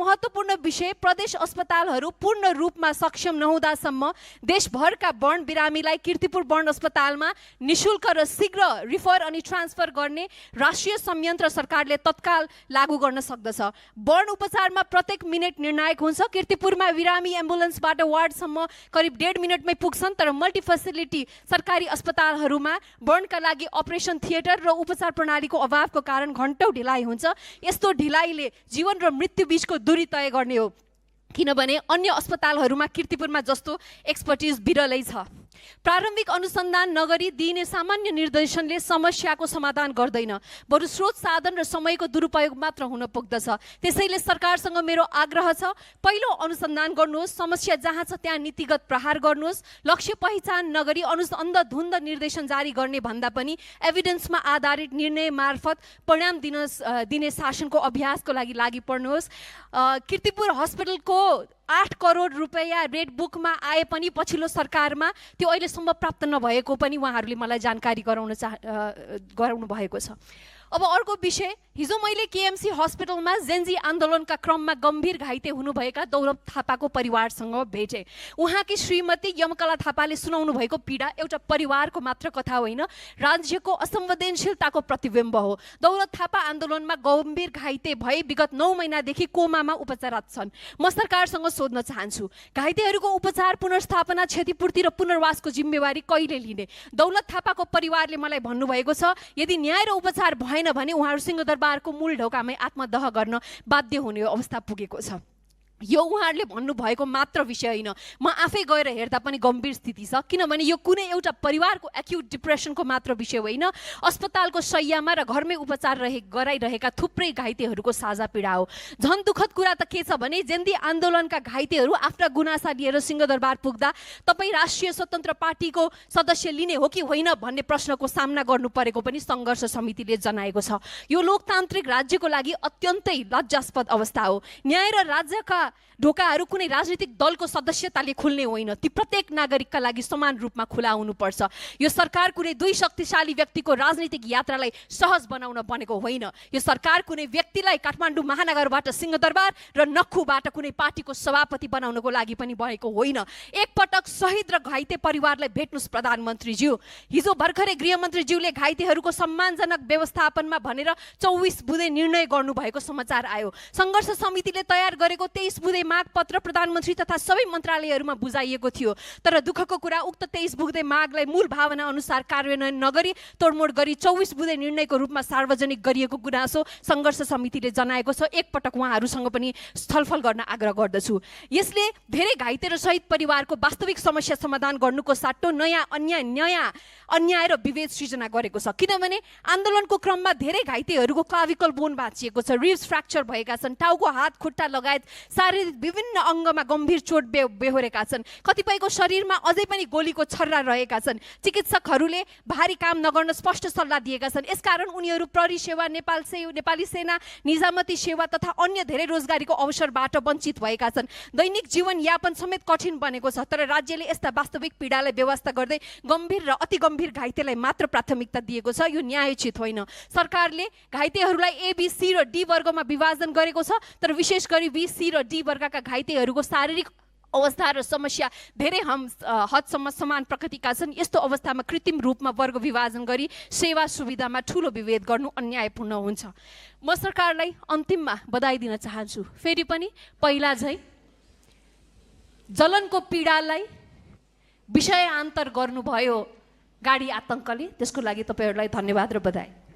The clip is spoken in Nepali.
महत्त्वपूर्ण विषय प्रदेश अस्पतालहरू पूर्ण रूपमा सक्षम नहुँदासम्म देशभरका बर्न बिरामीलाई कीर्तिपुर बर्न अस्पतालमा निशुल्क र शीघ्र रिफर अनि ट्रान्सफर गर्ने राष्ट्रिय संयन्त्र सरकारले तत्काल लागू गर्न सक्दछ। बर्न उपचारमा प्रत्येक मिनेट निर्णायक हुन्छ। कीर्तिपुरमा बिरामी एम्बुलेन्सबाट वार्डसम्म करिब 1.5 मिनेटमै पुग्छन्, तर मल्टी फेसिलिटी सरकारी अस्पतालहरूमा बर्नका लागि अपरेसन थिएटर र उपचार प्रणालीको अभावको कारण घण्टौँ ढिलाइ हुन्छ। यस्तो ढिलाइले जीवन र मृत्यु बीचको दूरी तय गर्ने हो, किनभने अन्य अस्पतालहरूमा कीर्तिपुरमा जस्तो एक्सपर्टिज बिरलै छ। प्रारम्भिक अनुसन्धान नगरी दिइने सामान्य निर्देशनले समस्याको समाधान गर्दैन, बरु स्रोत साधन र समयको दुरुपयोग मात्र हुन पुग्दछ। त्यसैले सरकारसँग मेरो आग्रह छ, पहिलो अनुसन्धान गर्नुहोस्, समस्या जहाँ छ त्यहाँ नीतिगत प्रहार गर्नुहोस्। लक्ष्य पहिचान नगरी अन्धधुन्द निर्देशन जारी गर्ने भन्दा पनि एभिडेन्समा आधारित निर्णय मार्फत परिणाम दिने शासनको अभ्यासको लागि पर्नुहोस्। कीर्तिपुर हस्पिटलको 8 करोड रुपैयाँ रेड बुकमा आए पनि पछिल्लो सरकारमा त्यो अहिलेसम्म प्राप्त नभएको पनि उहाँहरूले मलाई जानकारी गराउनु भएको छ। अब अर्को विषय, हिजो मैले केएमसी हस्पिटलमा जेन्जी आन्दोलनका क्रममा गम्भीर घाइते हुनुभएका दौलत थापाको परिवारसँग भेटे। उहाँकी श्रीमती यमकला थापाले सुनाउनु भएको पीडा एउटा परिवारको मात्र कथा होइन, राज्यको असंवेदनशीलताको प्रतिबिम्ब हो। दौलत थापा आन्दोलनमा गम्भीर घाइते भए विगत 9 महिनादेखि कोमामा उपचाररत छन्। म सरकारसँग सोध्न चाहन्छु, घाइतेहरूको उपचार, पुनर्स्थापना, क्षतिपूर्ति र पुनर्वासको जिम्मेवारी कहिले लिने? दौलत थापाको परिवारले मलाई भन्नुभएको छ, यदि न्याय र उपचार भएन भने उहाँहरू सिंहदरबारको मूल ढोकामै आत्मदह गर्न बाध्य हुने अवस्था पुगेको छ। यो उहाँहरूले भन्नुभएको मात्र विषय होइन, म आफै गएर हेर्दा पनि गम्भीर स्थिति छ, किनभने यो कुनै एउटा परिवारको एक्युट डिप्रेसनको मात्र विषय होइन, अस्पतालको शय्यामा र घरमै उपचार गराइरहेका थुप्रै घाइतेहरूको साझा पीडा हो। झन् दुःखद कुरा त के छ भने जेन्जी आन्दोलनका घाइतेहरू आफ्ना गुनासा लिएर सिंहदरबार पुग्दा तपाईँ राष्ट्रिय स्वतन्त्र पार्टीको सदस्य लिने हो कि होइन भन्ने प्रश्नको सामना गर्नु परेको पनि सङ्घर्ष समितिले जनाएको छ। यो लोकतान्त्रिक राज्यको लागि अत्यन्तै लज्जास्पद अवस्था हो। न्याय र राज्यका ढोकाहरू कुनै राजनीतिक दलको सदस्यताले खुल्ने होइन, ती प्रत्येक नागरिकका लागि समान रूपमा खुला हुनुपर्छ। यो सरकार कुनै दुई शक्तिशाली व्यक्तिको राजनीतिक यात्रालाई सहज बनाउन बनेको होइन। यो सरकार कुनै व्यक्तिलाई काठमाडौँ महानगरबाट सिंहदरबार र नक्खुबाट कुनै पार्टीको सभापति बनाउनको लागि पनि बनेको होइन। एकपटक शहीद र घाइते परिवारलाई भेट्नुहोस् प्रधानमन्त्रीज्यू। हिजो भर्खरै गृहमन्त्रीज्यूले घाइतेहरूको सम्मानजनक व्यवस्थापनमा भनेर 24 बुँदे निर्णय गर्नुभएको समाचार आयो। सङ्घर्ष समितिले तयार गरेको 23 बुँदे माग पत्र प्रधानमन्त्री तथा सबै मन्त्रालयहरूमा बुझाइएको थियो, तर दुःखको कुरा उक्त 23 बुँदे मागलाई मूल भावना अनुसार कार्यान्वयन नगरी तोडमोड गरी 24 बुँदे निर्णयको रूपमा सार्वजनिक गरिएको गुनासो सङ्घर्ष समितिले जनाएको छ। एकपटक उहाँहरूसँग पनि छलफल गर्न आग्रह गर्दछु। यसले धेरै घाइते र शहीद परिवारको वास्तविक समस्या समाधान गर्नुको साटो नयाँ अन्याय र विभेद सृजना गरेको छ, किनभने आन्दोलनको क्रममा धेरै घाइतेहरूको क्लाभिकल बोन भाँचिएको छ, रिब्स फ्र्याक्चर भएका छन्, टाउको हात खुट्टा लगायत शारीरिक विभिन्न अङ्गमा गम्भीर चोट बेहोरेका छन्, कतिपयको शरीरमा अझै पनि गोलीको छर्रा रहेका छन्। चिकित्सकहरूले भारी काम नगर्न स्पष्ट सल्लाह दिएका छन्। यसकारण उनीहरू प्रहरी सेवा, नेपाली सेना, निजामती सेवा तथा अन्य धेरै रोजगारीको अवसरबाट वञ्चित भएका छन्। दैनिक जीवनयापन समेत कठिन बनेको छ, तर राज्यले यस्ता वास्तविक पीडालाई व्यवस्था गर्दै गम्भीर र अति गम्भीर घाइतेलाई मात्र प्राथमिकता दिएको छ। यो न्यायोचित होइन। सरकारले घाइतेहरूलाई ए, बी, सी र डी वर्गमा विभाजन गरेको छ, तर विशेष गरी बी, सी र डी वर्गका घाइतेहरूको शारीरिक अवस्था र समस्या धेरै हदसम्म समान प्रकृतिका छन्। यस्तो अवस्थामा कृत्रिम रूपमा वर्ग विभाजन गरी सेवा सुविधामा ठुलो विभेद गर्नु अन्यायपूर्ण हुन्छ। म सरकारलाई अन्तिममा बधाई दिन चाहन्छु। फेरि पनि पहिला झै जलनको पीडालाई विषयान्तर गर्नुभयो गाडी आतङ्कले, त्यसको लागि तपाईँहरूलाई धन्यवाद र बधाई।